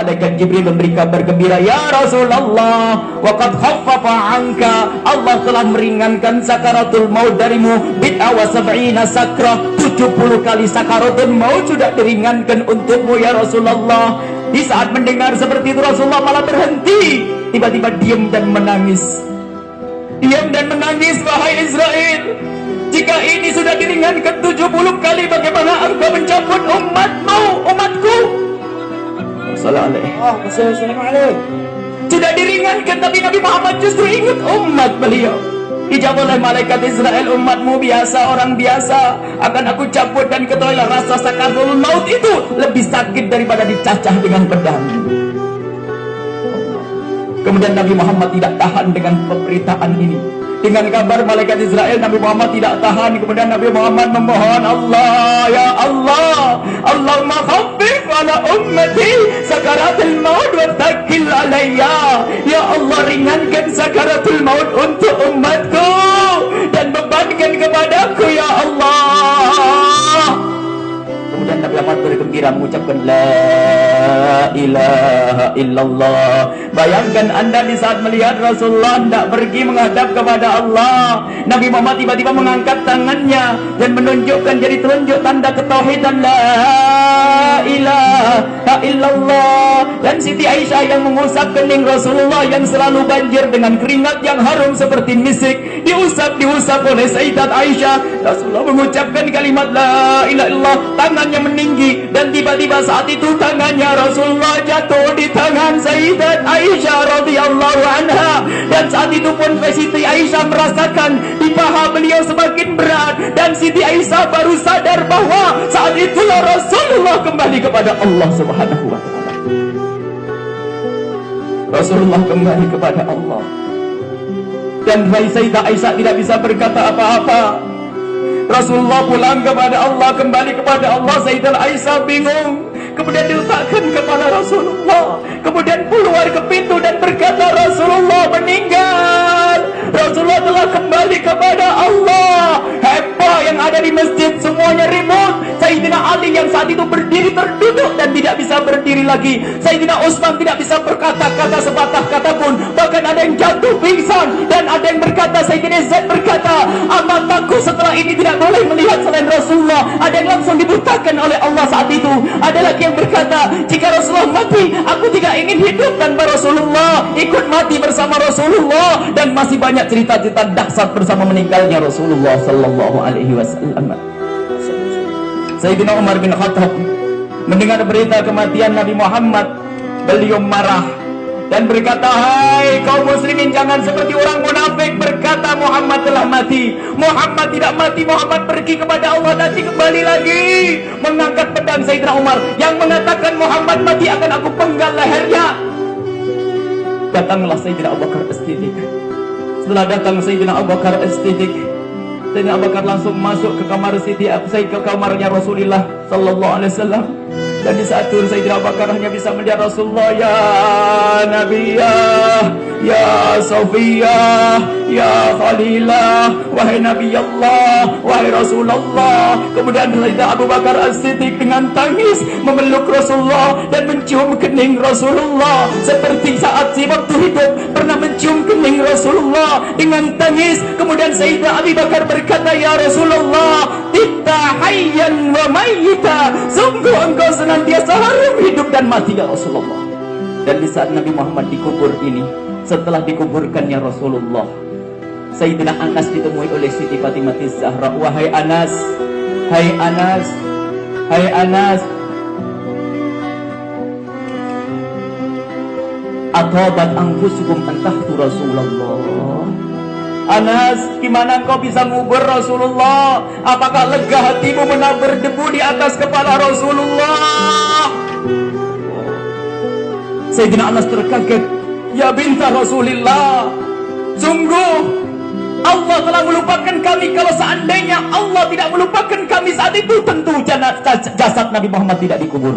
Malaikat Jibril memberi kabar gembira, ya Rasulullah, waqad khaffafa anka, Allah telah meringankan sakaratul maut darimu, bid'a wa sab'ina sakrah, 70 kali sakaratul maut sudah diringankan untukmu ya Rasulullah. Di saat mendengar seperti itu Rasulullah malah berhenti, tiba-tiba diam dan menangis. Diam dan menangis, wahai Israel. Jika ini sudah diringankan 70 kali, bagaimana engkau mencabut umatmu, umatku? Assalamualaikum. Sudah diringankan, tapi Nabi Muhammad justru ingat umat beliau. Dijawab oleh malaikat Israel, umatmu biasa, orang biasa, akan aku cabut dan ketahuilah rasa sakaratul maut itu lebih sakit daripada dicacah dengan pedang. Kemudian Nabi Muhammad tidak tahan dengan pemberitaan ini. Dengan kabar malaikat Israel, Nabi Muhammad tidak tahan. Kemudian Nabi Muhammad memohon, Allah, ya Allah, Allahumma khaffif ala ummati sakaratul maut wa thaqil alayya. Ya Allah, ringankan sakaratul maut untuk umatku dan bebankan kepadaku ya Allah. Kemudian Nabi Muhammad bergembira mengucapkan la ilaha illallah. Bayangkan Anda di saat melihat Rasulullah hendak pergi menghadap kepada Allah, Nabi Muhammad tiba-tiba mengangkat tangannya dan menunjukkan jadi telunjuk tanda ketauhidan la ilaha illallah. Dan Siti Aisyah yang mengusap kening Rasulullah yang selalu banjir dengan keringat yang harum seperti misik, diusap oleh Sayyidat Aisyah. Rasulullah mengucapkan kalimat la ilaha illallah, tangannya meninggi, dan tiba-tiba saat itu tangannya Rasulullah jatuh di tangan Sayyidat Aisyah radhiyallahu anha. Dan saat itu pun Siti Aisyah merasakan di paha beliau semakin berat, dan Siti Aisyah baru sadar bahwa saat itulah Rasulullah kembali kepada Allah Subhanahu wa ta'ala. Rasulullah kembali kepada Allah, dan Sayyidah Aisyah tidak bisa berkata apa-apa. Rasulullah pulang kepada Allah, kembali kepada Allah. Sayyidah Aisyah bingung, kemudian diletakkan kepala Rasulullah, kemudian keluar ke pintu dan berkata, Rasulullah meninggal, Rasulullah telah kembali kepada Allah. Heboh yang ada di masjid, semuanya ribut. Sayyidina Ali yang saat itu berdiri terduduk dan tidak bisa berdiri lagi. Sayyidina Utsman tidak bisa berkata-kata sepatah kata pun, bahkan ada yang jatuh pingsan. Dan ada yang berkata, Sayyidina Zaid berkata, mataku setelah ini tidak boleh melihat selain Rasulullah. Ada yang langsung dibutakan oleh Allah saat itu. Ada lagi yang berkata, jika Rasulullah mati, aku tidak ingin hidup tanpa Rasulullah, ikut mati bersama Rasulullah. Dan masih banyak cerita-cerita dahsyat bersama meninggalnya Rasulullah sallallahu alaihi wasallam. Sayyidina Umar bin Khattab mendengar berita kematian Nabi Muhammad, beliau marah dan berkata, hai kaum muslimin, jangan seperti orang munafik berkata Muhammad telah mati. Muhammad tidak mati, Muhammad pergi kepada Allah, nanti kembali lagi. Mengangkat pedang Sayyidina Umar yang mengatakan Muhammad mati akan aku penggal lehernya. Datanglah Sayyidina Abu Bakar As-Siddiq. Setelah datang Sayyidina Abu Bakar As-Siddiq, Sayyidina Abu Bakar langsung masuk ke kamar ke kamarnya Rasulullah sallallahu alaihi wasallam. Dan di saat itu Sayyidina Abu Bakar hanya bisa melihat Rasulullah, ya Nabi, ya Sofiyah, ya Khalilah, wahai Nabi Allah, wahai Rasulullah. Kemudian Sayyidina Abu Bakar As-Siddiq dengan tangis memeluk Rasulullah dan mencium kening Rasulullah, seperti saat si waktu hidup pernah mencium kening Rasulullah dengan tangis. Kemudian Sayyidina Abu Bakar berkata, ya Rasulullah, titta hayyan wa mayyita, sungguh engkau senantiasa harum hidup dan mati ya Rasulullah. Dan di saat Nabi Muhammad dikubur ini, setelah dikuburkannya Rasulullah, Sayyidina Anas ditemui oleh Siti Fatimah Zahra. Wahai Anas, hai Anas, hai Anas, atabat anfusukum antahtu Rasulullah. Anas, gimana engkau bisa ngubur Rasulullah? Apakah lega hatimu menabur debu di atas kepala Rasulullah? Sayyidina Anas terkaget, ya binta Rasulillah, sungguh Allah telah melupakan kami. Kalau seandainya Allah tidak melupakan kami saat itu, tentu jasad Nabi Muhammad tidak dikubur.